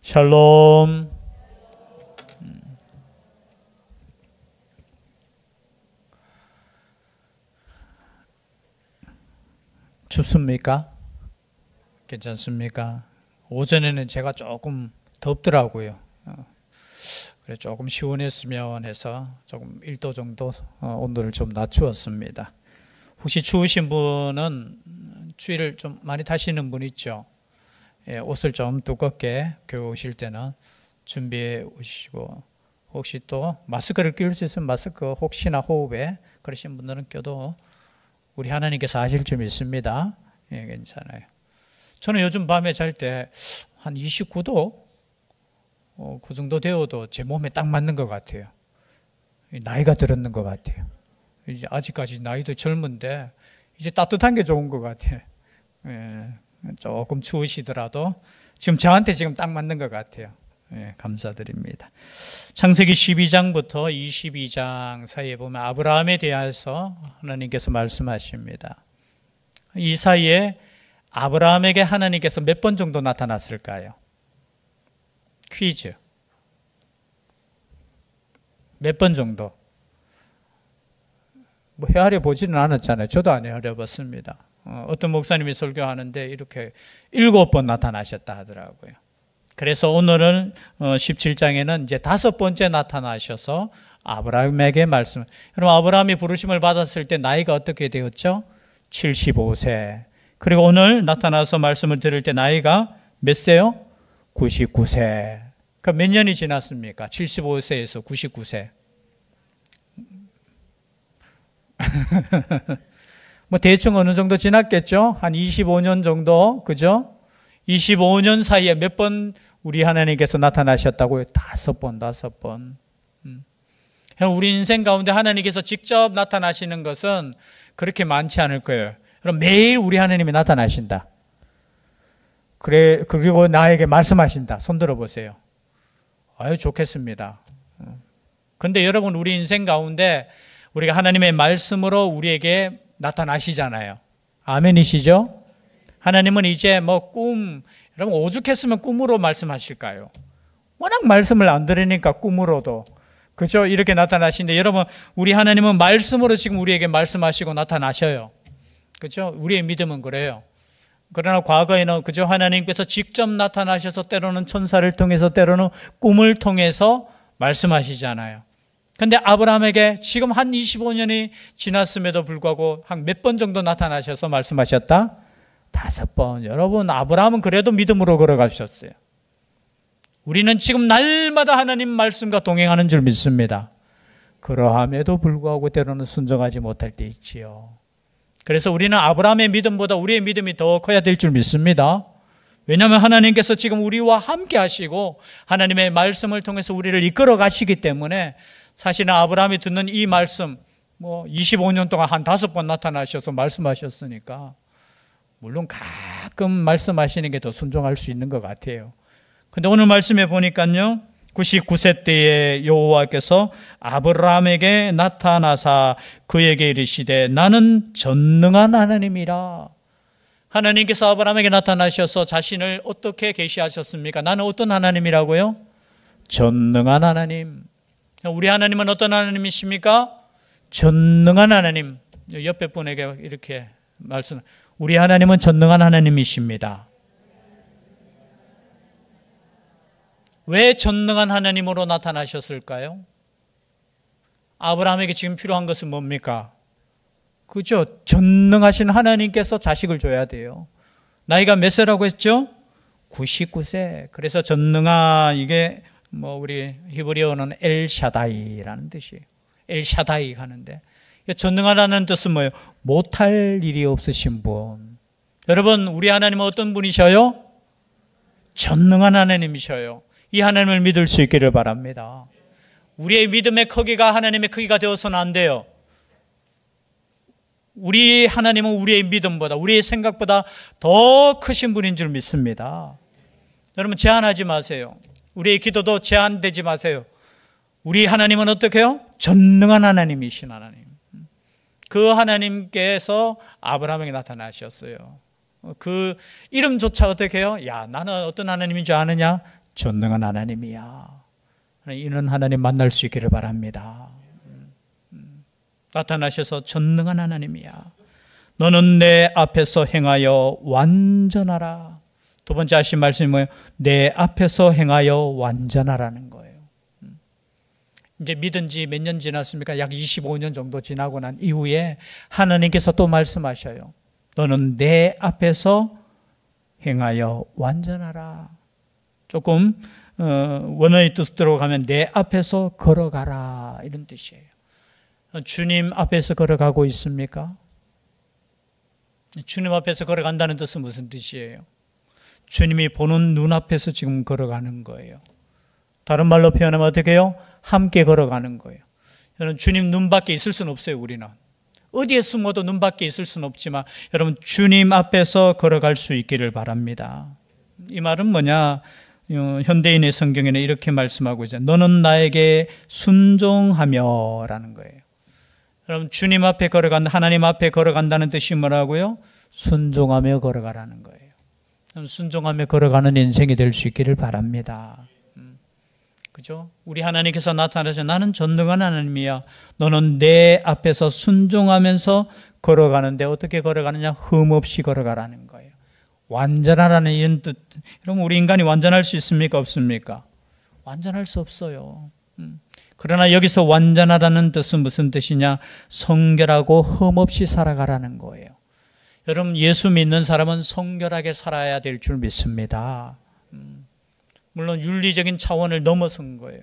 샬롬. 춥습니까? 괜찮습니까? 오전에는 제가 조금 덥더라고요. 그래 조금 시원했으면 해서 조금 1도 정도 온도를 좀 낮추었습니다. 혹시 추우신 분은 추위를 좀 많이 타시는 분 있죠? 예, 옷을 좀 두껍게 교회 오실 때는 준비해 오시고, 혹시 또 마스크를 끼울 수 있으면 마스크 혹시나 호흡에 그러신 분들은 껴도 우리 하나님께서 아실 줄 믿습니다. 예, 괜찮아요. 저는 요즘 밤에 잘 때 한 29도 그 정도 되어도 제 몸에 딱 맞는 것 같아요. 나이가 들었는 것 같아요. 이제 아직까지 나이도 젊은데 이제 따뜻한 게 좋은 것 같아요. 예, 조금 추우시더라도 지금 저한테 지금 딱 맞는 것 같아요. 예, 감사드립니다. 창세기 12장부터 22장 사이에 보면 아브라함에 대해서 하나님께서 말씀하십니다. 이 사이에 아브라함에게 하나님께서 몇 번 정도 나타났을까요? 퀴즈. 몇 번 정도? 뭐 헤아려 보지는 않았잖아요. 저도 안 헤아려 봤습니다. 어떤 목사님이 설교하는데 이렇게 7번 나타나셨다 하더라고요. 그래서 오늘은 17장에는 이제 5번째 나타나셔서 아브라함에게 말씀. 여러분, 아브라함이 부르심을 받았을 때 나이가 어떻게 되었죠? 75세. 그리고 오늘 나타나서 말씀을 들을 때 나이가 몇 세요? 99세. 그러니까 몇 년이 지났습니까? 75세에서 99세. 뭐 대충 어느 정도 지났겠죠? 한 25년 정도, 그죠? 25년 사이에 몇 번 우리 하나님께서 나타나셨다고요? 5번. 우리 인생 가운데 하나님께서 직접 나타나시는 것은 그렇게 많지 않을 거예요. 그럼 매일 우리 하나님이 나타나신다. 그리고 나에게 말씀하신다. 손 들어보세요. 아유, 좋겠습니다. 근데 여러분, 우리 인생 가운데 우리가 하나님의 말씀으로 우리에게 나타나시잖아요. 아멘이시죠? 하나님은 이제 뭐 여러분 오죽했으면 꿈으로 말씀하실까요? 워낙 말씀을 안 들으니까 꿈으로도, 그죠? 이렇게 나타나시는데, 여러분, 우리 하나님은 말씀으로 지금 우리에게 말씀하시고 나타나셔요. 그죠? 우리의 믿음은 그래요. 그러나 과거에는, 그죠? 하나님께서 직접 나타나셔서 때로는 천사를 통해서, 때로는 꿈을 통해서 말씀하시잖아요. 근데 아브라함에게 지금 한 25년이 지났음에도 불구하고 한 몇 번 정도 나타나셔서 말씀하셨다? 5번. 여러분, 아브라함은 그래도 믿음으로 걸어가셨어요. 우리는 지금 날마다 하나님 말씀과 동행하는 줄 믿습니다. 그러함에도 불구하고 때로는 순종하지 못할 때 있지요. 그래서 우리는 아브라함의 믿음보다 우리의 믿음이 더 커야 될 줄 믿습니다. 왜냐하면 하나님께서 지금 우리와 함께 하시고 하나님의 말씀을 통해서 우리를 이끌어 가시기 때문에, 사실은 아브라함이 듣는 이 말씀, 25년 동안 한 5번 나타나셔서 말씀하셨으니까 물론 가끔 말씀하시는 게 더 순종할 수 있는 것 같아요. 근데 오늘 말씀에 보니까요, 99세 때에 여호와께서 아브라함에게 나타나사 그에게 이르시되 나는 전능한 하나님이라. 하나님께서 아브라함에게 나타나셔서 자신을 어떻게 계시하셨습니까? 나는 어떤 하나님이라고요? 전능한 하나님. 우리 하나님은 어떤 하나님이십니까? 전능한 하나님. 옆에 분에게 이렇게 말씀. 우리 하나님은 전능한 하나님이십니다. 왜 전능한 하나님으로 나타나셨을까요? 아브라함에게 지금 필요한 것은 뭡니까? 그죠? 전능하신 하나님께서 자식을 줘야 돼요. 나이가 몇 세라고 했죠? 99세. 그래서 전능한, 이게 우리 히브리어는 엘샤다이라는 뜻이에요. 엘샤다이 하는데, 전능하다는 뜻은 뭐예요? 못할 일이 없으신 분. 여러분, 우리 하나님은 어떤 분이셔요? 전능한 하나님이셔요. 이 하나님을 믿을 수 있기를 바랍니다. 우리의 믿음의 크기가 하나님의 크기가 되어서는 안 돼요. 우리 하나님은 우리의 믿음보다, 우리의 생각보다 더 크신 분인 줄 믿습니다. 여러분, 제한하지 마세요. 우리의 기도도 제한되지 마세요. 우리 하나님은 어떻게 해요? 전능한 하나님이신 하나님. 그 하나님께서 아브라함에게 나타나셨어요. 그 이름조차 어떻게 해요? 야, 나는 어떤 하나님인 줄 아느냐? 전능한 하나님이야. 이런 하나님 만날 수 있기를 바랍니다. 나타나셔서 전능한 하나님이야. 너는 내 앞에서 행하여 완전하라. 두 번째 하신 말씀이 뭐예요? 내 앞에서 행하여 완전하라는 거예요. 이제 믿은 지 몇 년 지났습니까? 약 25년 정도 지나고 난 이후에 하나님께서 또 말씀하셔요. 너는 내 앞에서 행하여 완전하라. 조금 원어의 뜻대로 가면 내 앞에서 걸어가라 이런 뜻이에요. 주님 앞에서 걸어가고 있습니까? 주님 앞에서 걸어간다는 뜻은 무슨 뜻이에요? 주님이 보는 눈앞에서 지금 걸어가는 거예요. 다른 말로 표현하면 어떻게 해요? 함께 걸어가는 거예요. 여러분, 주님 눈 밖에 있을 수는 없어요. 우리는 어디에 숨어도 눈 밖에 있을 수는 없지만 여러분, 주님 앞에서 걸어갈 수 있기를 바랍니다. 이 말은 뭐냐? 현대인의 성경에는 이렇게 말씀하고 있어요. 너는 나에게 순종하며 라는 거예요. 여러분, 주님 앞에 걸어간다, 하나님 앞에 걸어간다는 뜻이 뭐라고요? 순종하며 걸어가라는 거예요. 순종하며 걸어가는 인생이 될 수 있기를 바랍니다. 그죠? 우리 하나님께서 나타나셔 나는 전능한 하나님이야. 너는 내 앞에서 순종하면서 걸어가는데 어떻게 걸어가느냐? 흠없이 걸어가라는 거예요. 완전하라는 이런 뜻. 여러분, 우리 인간이 완전할 수 있습니까? 없습니까? 완전할 수 없어요. 그러나 여기서 완전하다는 뜻은 무슨 뜻이냐? 성결하고 흠없이 살아가라는 거예요. 여러분, 예수 믿는 사람은 성결하게 살아야 될 줄 믿습니다. 물론 윤리적인 차원을 넘어선 거예요.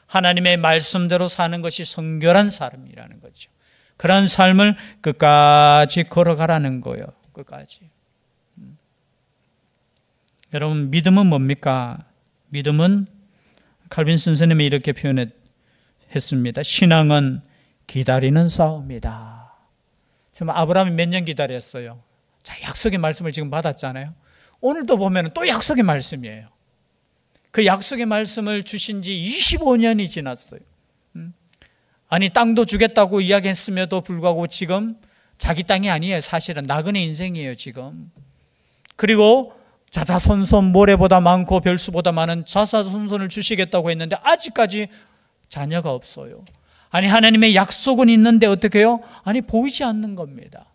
하나님의 말씀대로 사는 것이 성결한 삶이라는 거죠. 그런 삶을 끝까지 걸어가라는 거예요. 끝까지. 여러분, 믿음은 뭡니까? 믿음은 칼빈 선생님이 이렇게 표현했습니다. 신앙은 기다리는 싸움이다. 지금 아브라함이 몇 년 기다렸어요? 자, 약속의 말씀을 지금 받았잖아요. 오늘도 보면 또 약속의 말씀이에요. 그 약속의 말씀을 주신 지 25년이 지났어요. 아니, 땅도 주겠다고 이야기했음에도 불구하고 지금 자기 땅이 아니에요. 사실은 나그네 인생이에요, 지금. 그리고 자자손손 모래보다 많고 별수보다 많은 자자손손을 주시겠다고 했는데 아직까지 자녀가 없어요. 아니, 하나님의 약속은 있는데 어떻게 해요? 아니, 보이지 않는 겁니다.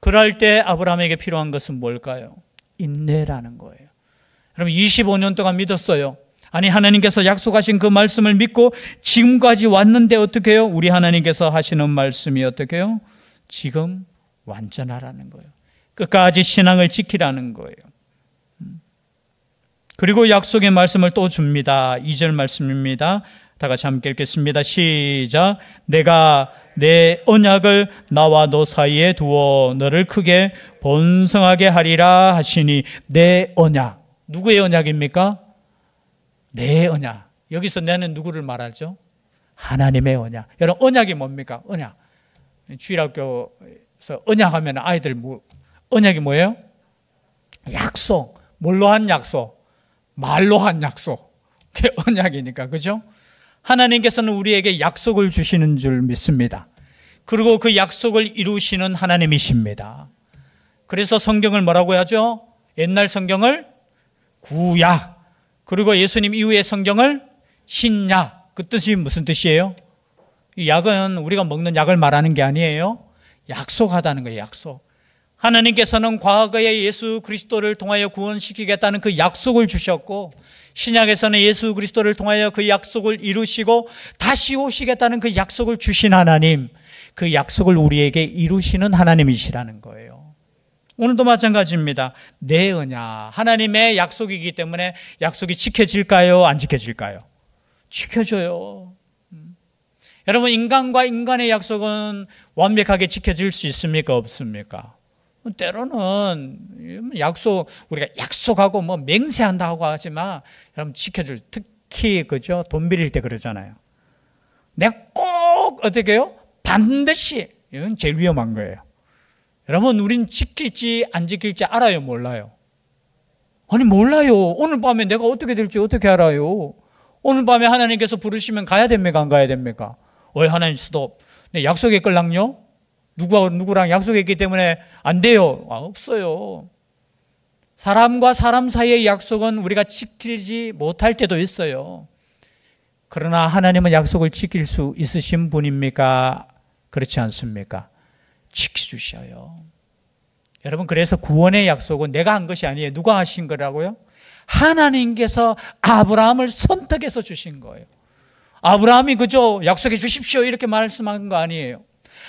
그럴 때 아브라함에게 필요한 것은 뭘까요? 인내라는 거예요. 여러분, 25년 동안 믿었어요. 아니, 하나님께서 약속하신 그 말씀을 믿고 지금까지 왔는데 어떻게 해요? 우리 하나님께서 하시는 말씀이 어떻게 해요? 지금 완전하라는 거예요. 끝까지 신앙을 지키라는 거예요. 그리고 약속의 말씀을 또 줍니다. 2절 말씀입니다. 다 같이 함께 읽겠습니다. 시작. 내가 내 언약을 나와 너 사이에 두어 너를 크게 번성하게 하리라 하시니. 내 언약. 누구의 언약입니까? 내 언약. 여기서 내는 누구를 말하죠? 하나님의 언약. 여러분, 언약이 뭡니까? 언약. 주일학교에서 언약하면 아이들 언약이 뭐예요? 약속. 뭘로 한 약속? 말로 한 약속. 그게 언약이니까, 그죠? 하나님께서는 우리에게 약속을 주시는 줄 믿습니다. 그리고 그 약속을 이루시는 하나님이십니다. 그래서 성경을 뭐라고 하죠? 옛날 성경을 구약, 그리고 예수님 이후의 성경을 신약. 그 뜻이 무슨 뜻이에요? 이 약은 우리가 먹는 약을 말하는 게 아니에요. 약속하다는 거예요. 약속. 하나님께서는 과거에 예수 그리스도를 통하여 구원시키겠다는 그 약속을 주셨고, 신약에서는 예수 그리스도를 통하여 그 약속을 이루시고 다시 오시겠다는 그 약속을 주신 하나님, 그 약속을 우리에게 이루시는 하나님이시라는 거예요. 오늘도 마찬가지입니다. 내 언약, 하나님의 약속이기 때문에 약속이 지켜질까요? 안 지켜질까요? 지켜져요. 여러분, 인간과 인간의 약속은 완벽하게 지켜질 수 있습니까? 없습니까? 때로는 약속, 우리가 약속하고 뭐 맹세한다고 하지만 여러분, 지켜줄, 특히 그죠? 돈 빌릴 때 그러잖아요. 내가 꼭 어떻게 해요? 반드시. 이건 제일 위험한 거예요. 여러분, 우린 지킬지 안 지킬지 알아요? 몰라요? 아니, 몰라요. 오늘 밤에 내가 어떻게 될지 어떻게 알아요? 오늘 밤에 하나님께서 부르시면 가야 됩니까? 안 가야 됩니까? 왜 하나님 스톱? 내 약속했걸랑요? 누구랑 약속했기 때문에 안 돼요? 없어요. 사람과 사람 사이의 약속은 우리가 지키지 못할 때도 있어요. 그러나 하나님은 약속을 지킬 수 있으신 분입니까? 그렇지 않습니까? 지켜주셔요. 여러분, 그래서 구원의 약속은 내가 한 것이 아니에요. 누가 하신 거라고요? 하나님께서 아브라함을 선택해서 주신 거예요. 아브라함이 그저 약속해 주십시오 이렇게 말씀한 거 아니에요.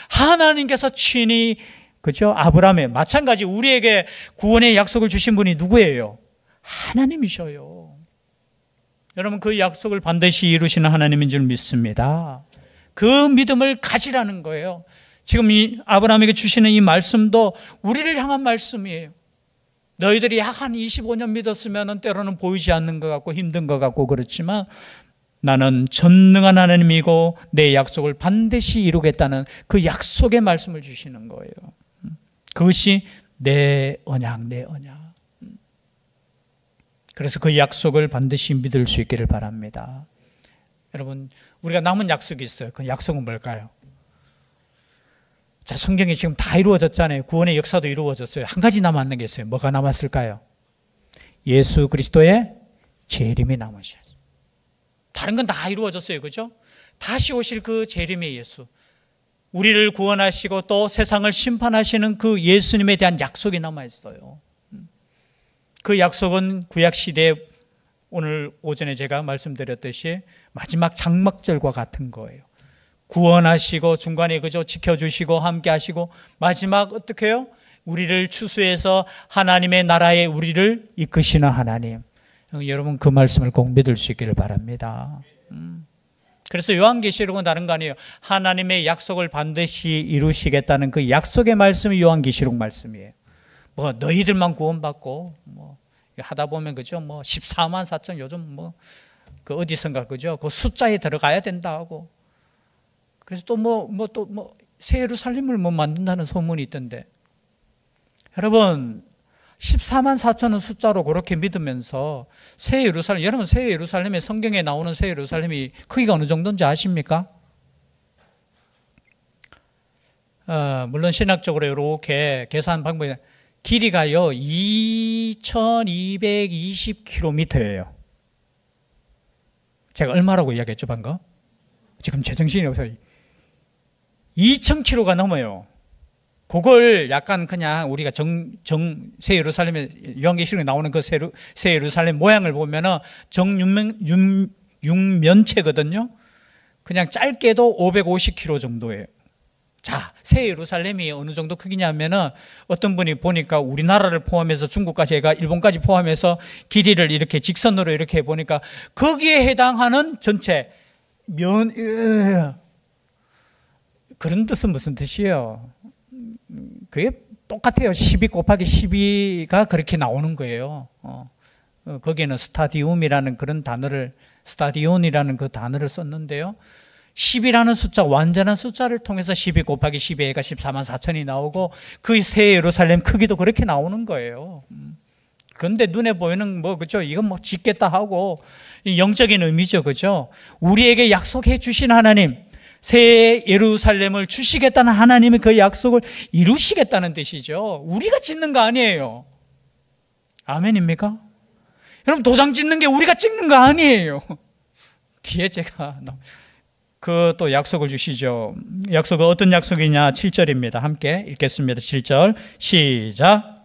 하나님께서 친히 그죠? 아브라함의 마찬가지 우리에게 구원의 약속을 주신 분이 누구예요? 하나님이셔요. 여러분, 그 약속을 반드시 이루시는 하나님인 줄 믿습니다. 그 믿음을 가지라는 거예요. 지금 이 아브라함에게 주시는 이 말씀도 우리를 향한 말씀이에요. 너희들이 약 한 25년 믿었으면 때로는 보이지 않는 것 같고 힘든 것 같고 그렇지만 나는 전능한 하나님이고 내 약속을 반드시 이루겠다는 그 약속의 말씀을 주시는 거예요. 그것이 내 언약, 내 언약. 그래서 그 약속을 반드시 믿을 수 있기를 바랍니다. 여러분, 우리가 남은 약속이 있어요. 그 약속은 뭘까요? 자, 성경이 지금 다 이루어졌잖아요. 구원의 역사도 이루어졌어요. 한 가지 남았는 게 있어요. 뭐가 남았을까요? 예수 그리스도의 재림이 남으셨어요. 다른 건 다 이루어졌어요. 그죠? 다시 오실 그 재림의 예수. 우리를 구원하시고 또 세상을 심판하시는 그 예수님에 대한 약속이 남아있어요. 그 약속은 구약시대에 오늘 오전에 제가 말씀드렸듯이 마지막 장막절과 같은 거예요. 구원하시고 중간에 그저 지켜주시고 함께 하시고 마지막 어떻게 해요? 우리를 추수해서 하나님의 나라에 우리를 이끄시는 하나님. 여러분, 그 말씀을 꼭 믿을 수 있기를 바랍니다. 그래서 요한계시록은 다른 거 아니에요. 하나님의 약속을 반드시 이루시겠다는 그 약속의 말씀이 요한계시록 말씀이에요. 뭐 너희들만 구원받고 뭐 하다 보면 그죠? 뭐 14만 4천 요즘 뭐 그 어디선가 그죠? 그 숫자에 들어가야 된다 하고. 그래서 또 새 예루살렘을 뭐 만든다는 소문이 있던데. 여러분, 14만 4천은 숫자로 그렇게 믿으면서 새 예루살렘, 여러분 새 예루살렘의 성경에 나오는 새 예루살렘이 크기가 어느 정도인지 아십니까? 물론 신학적으로 이렇게 계산 방법이 길이가요 2220km예요. 제가 얼마라고 이야기했죠 방금? 지금 제정신이 없어요. 2000km가 넘어요. 그걸 약간 그냥 우리가 새 예루살렘에 요한계시록에 나오는 그 새 예루살렘 모양을 보면은 육면체거든요. 그냥 짧게도 550km 정도예요. 자, 새 예루살렘이 어느 정도 크기냐면은 어떤 분이 보니까 우리나라를 포함해서 중국까지 해가 일본까지 포함해서 길이를 이렇게 직선으로 이렇게 보니까 거기에 해당하는 전체 그런 뜻은 무슨 뜻이에요? 그게 똑같아요. 12 곱하기 12가 그렇게 나오는 거예요. 거기에는 스타디움이라는 그런 단어를, 스타디온이라는 그 단어를 썼는데요. 10이라는 숫자, 완전한 숫자를 통해서 12 곱하기 12가 14만 4천이 나오고 그 새 예루살렘 크기도 그렇게 나오는 거예요. 그런데 눈에 보이는 그죠? 이건 짓겠다 하고 영적인 의미죠. 그죠? 우리에게 약속해 주신 하나님, 새 예루살렘을 주시겠다는 하나님의 그 약속을 이루시겠다는 뜻이죠. 우리가 짓는 거 아니에요. 아멘입니까? 여러분, 도장 짓는 게 우리가 찍는 거 아니에요. 뒤에 제가 그 또 약속을 주시죠. 약속은 어떤 약속이냐? 7절입니다. 함께 읽겠습니다. 7절 시작.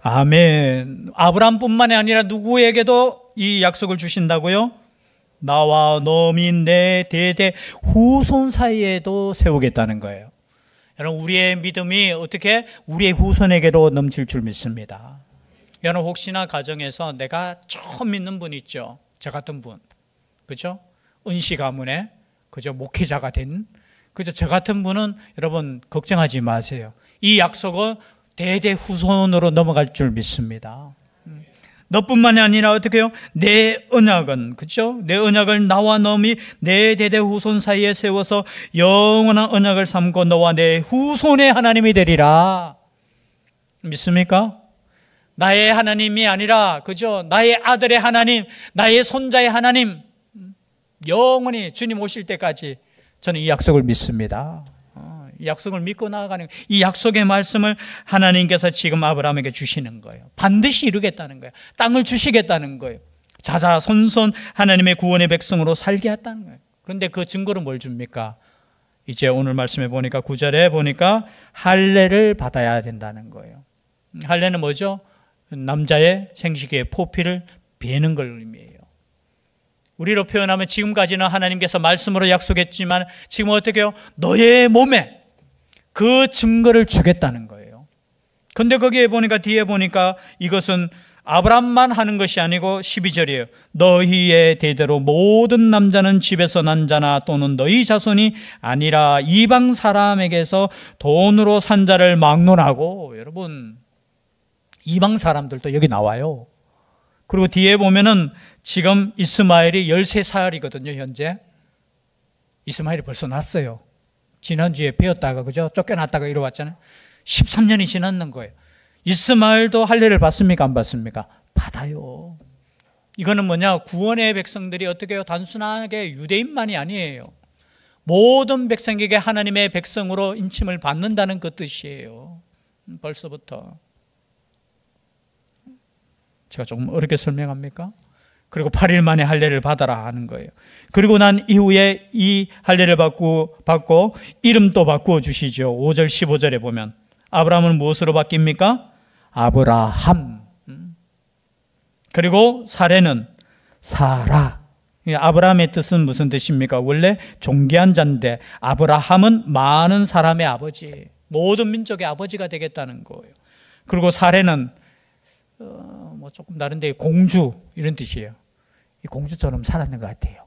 아멘. 아브라함뿐만이 아니라 누구에게도 이 약속을 주신다고요? 나와 너 및 내 대대 후손 사이에도 세우겠다는 거예요. 여러분, 우리의 믿음이 어떻게 우리의 후손에게로 넘칠 줄 믿습니다. 여러분, 혹시나 가정에서 내가 처음 믿는 분 있죠? 저 같은 분, 그죠? 은씨 가문에 그죠? 목회자가 된 그죠? 저 같은 분은 여러분 걱정하지 마세요. 이 약속은 대대 후손으로 넘어갈 줄 믿습니다. 너뿐만이 아니라 어떻게 해요? 내 언약은, 그죠? 내 언약을 나와 너 및 내 대대 후손 사이에 세워서 영원한 언약을 삼고 너와 내 후손의 하나님이 되리라. 믿습니까? 나의 하나님이 아니라, 그죠? 나의 아들의 하나님, 나의 손자의 하나님, 영원히 주님 오실 때까지 저는 이 약속을 믿습니다. 이 약속을 믿고 나아가는 이 약속의 말씀을 하나님께서 지금 아브라함에게 주시는 거예요. 반드시 이루겠다는 거예요. 땅을 주시겠다는 거예요. 자자손손 하나님의 구원의 백성으로 살게 했다는 거예요. 그런데 그 증거로 뭘 줍니까? 이제 오늘 말씀에 보니까 9절에 보니까 할례를 받아야 된다는 거예요. 할례는 뭐죠? 남자의 생식의 포피를 베는 걸 의미해요. 우리로 표현하면 지금까지는 하나님께서 말씀으로 약속했지만 지금 어떻게 해요? 너의 몸에 그 증거를 주겠다는 거예요. 근데 거기에 보니까 뒤에 보니까 이것은 아브라함만 하는 것이 아니고 12절이에요. 너희의 대대로 모든 남자는 집에서 난 자나 또는 너희 자손이 아니라 이방 사람에게서 돈으로 산 자를 막론하고, 여러분 이방 사람들도 여기 나와요. 그리고 뒤에 보면은 지금 이스마엘이 13살이거든요. 현재 이스마엘이 벌써 났어요. 지난주에 배웠다가 그죠? 쫓겨났다가 이리 왔잖아요. 13년이 지났는 거예요. 이스마엘도 할례를 받습니까? 안 받습니까? 받아요. 이거는 뭐냐? 구원의 백성들이 어떻게 해요? 단순하게 유대인만이 아니에요. 모든 백성에게 하나님의 백성으로 인침을 받는다는 그 뜻이에요. 벌써부터. 제가 조금 어렵게 설명합니까? 그리고 8일 만에 할례를 받아라 하는 거예요. 그리고 난 이후에 이 할례를 받고 이름도 바꾸어 주시죠. 5절 15절에 보면 아브라함은 무엇으로 바뀝니까? 아브라함. 그리고 사례는 사라. 아브라함의 뜻은 무슨 뜻입니까? 원래 존귀한 자인데 아브라함은 많은 사람의 아버지, 모든 민족의 아버지가 되겠다는 거예요. 그리고 사례는 뭐 조금 다른데 공주 이런 뜻이에요. 이 공주처럼 살았는 것 같아요.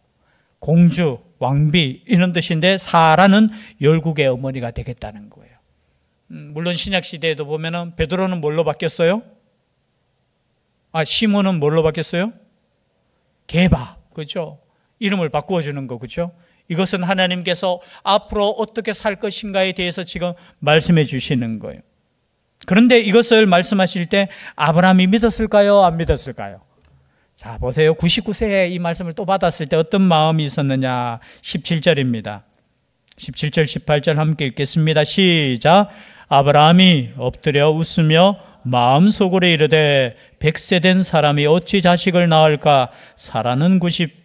공주, 왕비 이런 뜻인데 사라는 열국의 어머니가 되겠다는 거예요. 물론 신약 시대에도 보면은 베드로는 뭘로 바뀌었어요? 시몬은 뭘로 바뀌었어요? 게바, 그렇죠? 이름을 바꾸어 주는 거, 그렇죠? 이것은 하나님께서 앞으로 어떻게 살 것인가에 대해서 지금 말씀해 주시는 거예요. 그런데 이것을 말씀하실 때 아브라함이 믿었을까요? 안 믿었을까요? 자, 보세요. 99세에 이 말씀을 또 받았을 때 어떤 마음이 있었느냐? 17절입니다. 17절, 18절 함께 읽겠습니다. 시작. 아브라함이 엎드려 웃으며 마음속으로 이르되 100세 된 사람이 어찌 자식을 낳을까? 사라는 90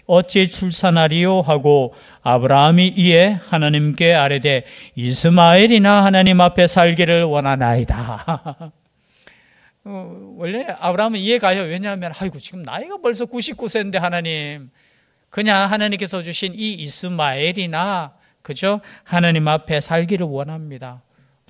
어찌 출산하리요? 하고 아브라함이 이에 하나님께 아뢰되 이스마엘이나 하나님 앞에 살기를 원하나이다. 원래 아브라함은 이해가요. 왜냐하면 아이고 지금 나이가 벌써 99세인데 하나님, 그냥 하나님께서 주신 이 이스마엘이나 그죠? 하나님 앞에 살기를 원합니다.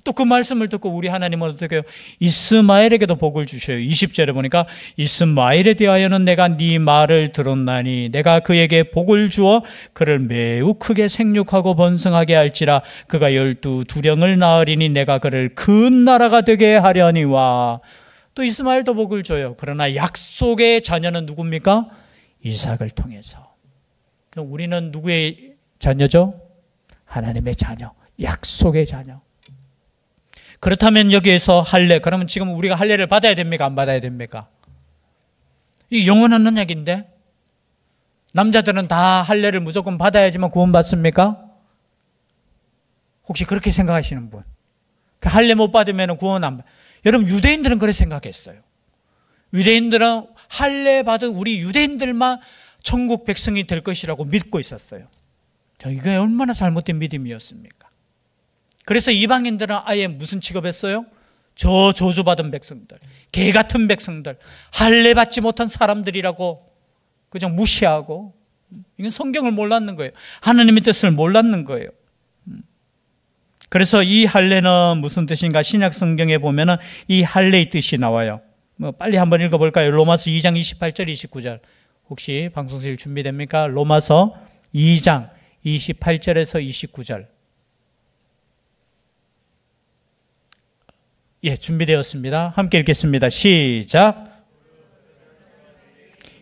또 그 말씀을 듣고 우리 하나님은 어떻게 해요? 이스마엘에게도 복을 주셔요. 20절에 보니까 이스마엘에 대하여는 내가 네 말을 들었나니 내가 그에게 복을 주어 그를 매우 크게 생육하고 번성하게 할지라. 그가 12두령을 낳으리니 내가 그를 큰 나라가 되게 하려니와. 또 이스마엘도 복을 줘요. 그러나 약속의 자녀는 누굽니까? 이삭을 통해서. 우리는 누구의 자녀죠? 하나님의 자녀, 약속의 자녀. 그렇다면 여기에서 할례, 그러면 지금 우리가 할례를 받아야 됩니까? 안 받아야 됩니까? 이 영원한 언약인데 남자들은 다 할례를 무조건 받아야지만 구원받습니까? 혹시 그렇게 생각하시는 분? 할례 못 받으면 구원 안 받. 여러분 유대인들은 그렇게 생각했어요. 유대인들은 할례 받은 우리 유대인들만 천국 백성이 될 것이라고 믿고 있었어요. 이게 얼마나 잘못된 믿음이었습니까? 그래서 이방인들은 아예 무슨 취급했어요? 저 저주받은 백성들, 개 같은 백성들, 할례 받지 못한 사람들이라고 그냥 무시하고, 이건 성경을 몰랐는 거예요. 하나님의 뜻을 몰랐는 거예요. 그래서 이 할례는 무슨 뜻인가? 신약 성경에 보면은 이 할례의 뜻이 나와요. 빨리 한번 읽어볼까요? 로마서 2장 28절 29절. 혹시 방송실 준비됩니까? 로마서 2장 28절에서 29절. 예, 준비되었습니다. 함께 읽겠습니다. 시작.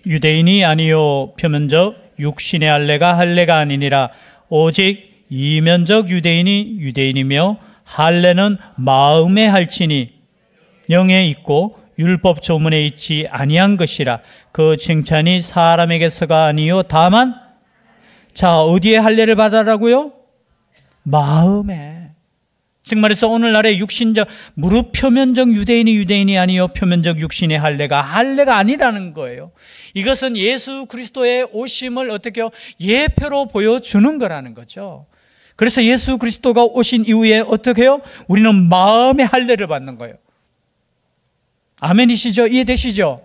유대인이 아니요 표면적 육신의 할례가 할례가 아니니라. 오직 이면적 유대인이 유대인이며 할례는 마음에 할지니 영에 있고 율법 조문에 있지 아니한 것이라. 그 칭찬이 사람에게서가 아니요 다만 자, 어디에 할례를 받으라고요? 마음에. 즉 말해서 오늘날의 육신적, 무릇 표면적 유대인이 아니요 표면적 육신의 할례가 아니라는 거예요. 이것은 예수 그리스도의 오심을 어떻게 예표로 보여주는 거라는 거죠. 그래서 예수 그리스도가 오신 이후에 어떻게 해요? 우리는 마음의 할례를 받는 거예요. 아멘이시죠? 이해되시죠?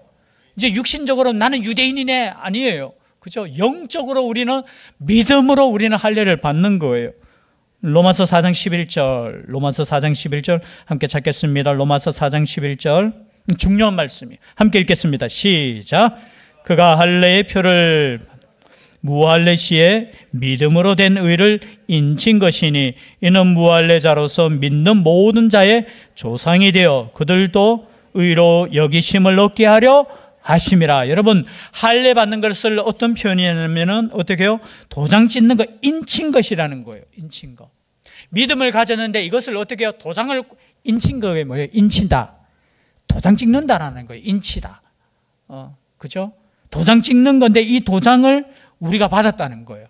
이제 육신적으로 나는 유대인이네 아니에요. 그죠? 영적으로 우리는 믿음으로 우리는 할례를 받는 거예요. 로마서 4장 11절 함께 찾겠습니다. 로마서 4장 11절 중요한 말씀이에요. 함께 읽겠습니다. 시작. 그가 할례의 표를 무할례 시에 믿음으로 된 의를 인친 것이니 이는 무할례자로서 믿는 모든 자의 조상이 되어 그들도 의로 여기심을 얻게 하려 하심이라. 여러분, 할례 받는 것을 어떤 표현이냐면은 어떻게 해요? 도장 찍는 거, 인친 것이라는 거예요. 인친 거. 믿음을 가졌는데 이것을 어떻게 해요? 도장을 인친 거예요. 뭐예요? 인친다. 도장 찍는다라는 거예요. 인치다. 그죠? 도장 찍는 건데 이 도장을 우리가 받았다는 거예요.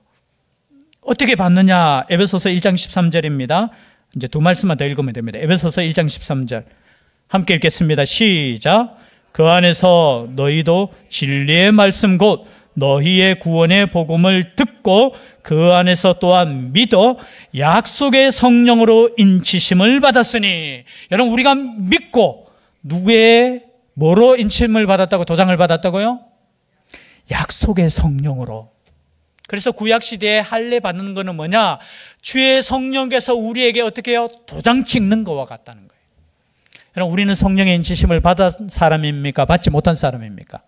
어떻게 받느냐? 에베소서 1장 13절입니다. 이제 두 말씀만 더 읽으면 됩니다. 에베소서 1장 13절. 함께 읽겠습니다. 시작. 그 안에서 너희도 진리의 말씀 곧 너희의 구원의 복음을 듣고 그 안에서 또한 믿어 약속의 성령으로 인치심을 받았으니. 여러분, 우리가 믿고 누구의 뭐로 인침을 받았다고? 도장을 받았다고요? 약속의 성령으로. 그래서 구약시대에 할례 받는 거는 뭐냐? 주의 성령께서 우리에게 어떻게 해요? 도장 찍는 거와 같다는 거예요. 여러분, 우리는 성령의 인치심을 받은 사람입니까? 받지 못한 사람입니까?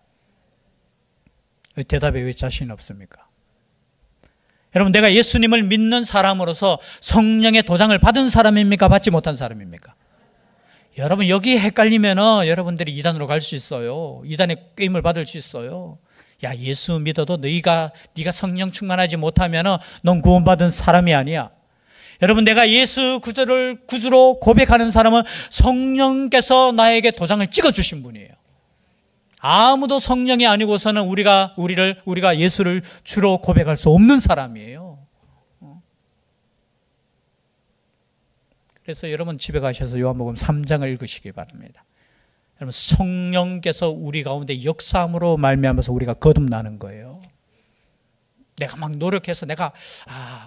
대답에 왜 자신 없습니까? 여러분, 내가 예수님을 믿는 사람으로서 성령의 도장을 받은 사람입니까? 받지 못한 사람입니까? 여러분, 여기 헷갈리면은 여러분들이 이단으로 갈 수 있어요. 이단의 꾀임을 받을 수 있어요. 야, 예수 믿어도 네가 성령 충만하지 못하면은 넌 구원받은 사람이 아니야. 여러분, 내가 예수 그들을 구주로 고백하는 사람은 성령께서 나에게 도장을 찍어주신 분이에요. 아무도 성령이 아니고서는 우리가 예수를 주로 고백할 수 없는 사람이에요. 그래서 여러분 집에 가셔서 요한복음 3장을 읽으시기 바랍니다. 여러분, 성령께서 우리 가운데 역사함으로 말미암아서 우리가 거듭나는 거예요. 내가 막 노력해서 내가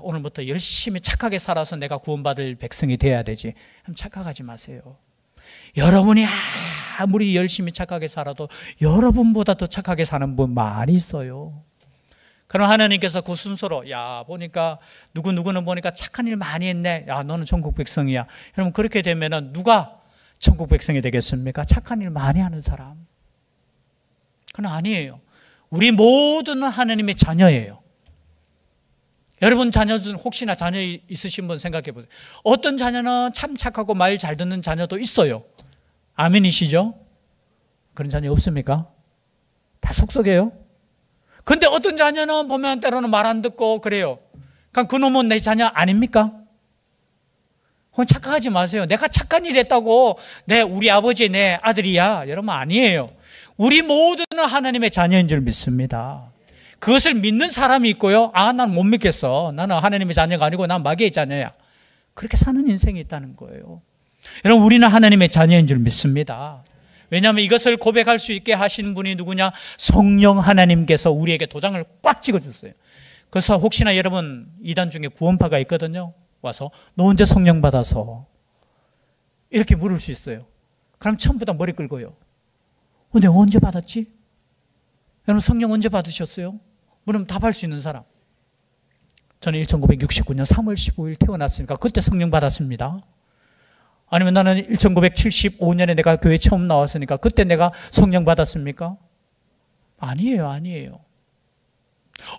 오늘부터 열심히 착하게 살아서 내가 구원받을 백성이 돼야 되지. 착각하지 마세요. 여러분이 아무리 열심히 착하게 살아도 여러분보다 더 착하게 사는 분 많이 있어요. 그럼 하나님께서 그 순서로 보니까 누구는 보니까 착한 일 많이 했네. 너는 천국 백성이야. 여러분, 그렇게 되면은 누가 천국 백성이 되겠습니까? 착한 일 많이 하는 사람. 그건 아니에요. 우리 모두는 하나님의 자녀예요. 여러분 자녀들 혹시나 자녀 있으신 분 생각해 보세요. 어떤 자녀는 참 착하고 말 잘 듣는 자녀도 있어요. 아멘이시죠? 그런 자녀 없습니까? 다 속썩여요. 근데 어떤 자녀는 보면 때로는 말 안 듣고 그래요. 그럼 그놈은 내 자녀 아닙니까? 착각하지 마세요. 내가 착한 일 했다고 우리 아버지 내 아들이야. 여러분, 아니에요. 우리 모두는 하나님의 자녀인 줄 믿습니다. 그것을 믿는 사람이 있고요. 난 못 믿겠어. 나는 하나님의 자녀가 아니고 난 마귀의 자녀야. 그렇게 사는 인생이 있다는 거예요. 여러분, 우리는 하나님의 자녀인 줄 믿습니다. 왜냐하면 이것을 고백할 수 있게 하신 분이 누구냐? 성령 하나님께서 우리에게 도장을 꽉 찍어줬어요. 그래서 혹시나 여러분 이단 중에 구원파가 있거든요. 와서 너 언제 성령 받아서? 이렇게 물을 수 있어요. 그럼 처음부터 머리 끌고요. 내가 언제 받았지? 여러분, 성령 언제 받으셨어요? 물으면 답할 수 있는 사람. 저는 1969년 3월 15일 태어났으니까 그때 성령 받았습니다. 아니면 나는 1975년에 내가 교회 처음 나왔으니까 그때 내가 성령 받았습니까? 아니에요.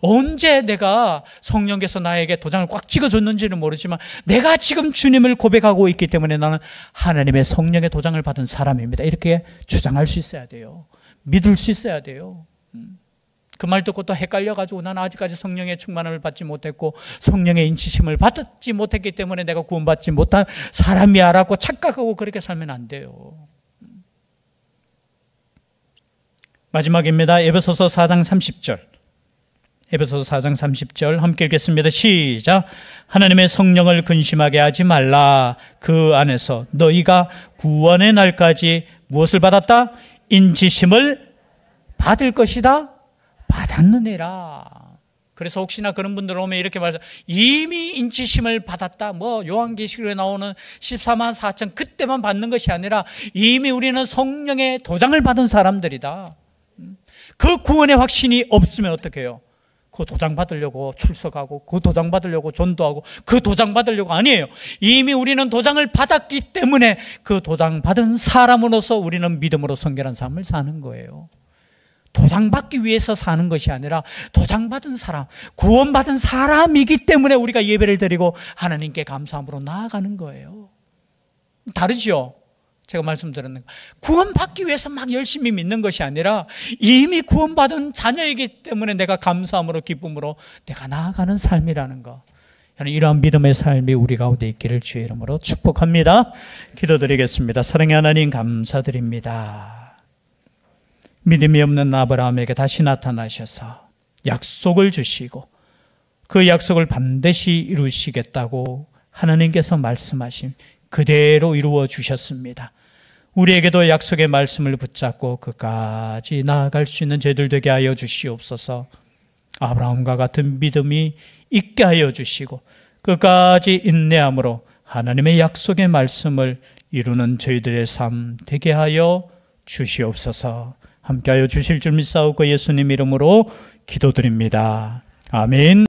언제 내가 성령께서 나에게 도장을 꽉 찍어줬는지는 모르지만 내가 지금 주님을 고백하고 있기 때문에 나는 하나님의 성령의 도장을 받은 사람입니다. 이렇게 주장할 수 있어야 돼요. 믿을 수 있어야 돼요. 그 말 듣고 또 헷갈려가지고 나는 아직까지 성령의 충만함을 받지 못했고 성령의 인치심을 받지 못했기 때문에 내가 구원받지 못한 사람이야라고 착각하고 그렇게 살면 안 돼요. 마지막입니다. 에베소서 4장 30절. 에베소서 4장 30절 함께 읽겠습니다. 시작. 하나님의 성령을 근심하게 하지 말라. 그 안에서 너희가 구원의 날까지 무엇을 받았다? 인치심을 받을 것이다. 받았느니라. 그래서 혹시나 그런 분들 오면 이렇게 말해서 이미 인치심을 받았다. 뭐 요한계시록에 나오는 14만 4천 그때만 받는 것이 아니라 이미 우리는 성령의 도장을 받은 사람들이다. 그 구원의 확신이 없으면 어떻게 해요? 그 도장 받으려고 출석하고 그 도장 받으려고 전도하고 그 도장 받으려고 아니에요. 이미 우리는 도장을 받았기 때문에 그 도장 받은 사람으로서 우리는 믿음으로 성결한 삶을 사는 거예요. 도장 받기 위해서 사는 것이 아니라 도장 받은 사람, 구원받은 사람이기 때문에 우리가 예배를 드리고 하나님께 감사함으로 나아가는 거예요. 다르죠? 제가 말씀드렸는 거. 구원받기 위해서 막 열심히 믿는 것이 아니라 이미 구원받은 자녀이기 때문에 내가 감사함으로 기쁨으로 내가 나아가는 삶이라는 거. 이러한 믿음의 삶이 우리 가운데 있기를 주의 이름으로 축복합니다. 기도드리겠습니다. 사랑의 하나님 감사드립니다. 믿음이 없는 아브라함에게 다시 나타나셔서 약속을 주시고 그 약속을 반드시 이루시겠다고 하나님께서 말씀하신 그대로 이루어 주셨습니다. 우리에게도 약속의 말씀을 붙잡고 끝까지 나아갈 수 있는 저희들 되게 하여 주시옵소서. 아브라함과 같은 믿음이 있게 하여 주시고 끝까지 인내함으로 하나님의 약속의 말씀을 이루는 저희들의 삶 되게 하여 주시옵소서. 함께하여 주실 줄 믿사오고 예수님 이름으로 기도드립니다. 아멘.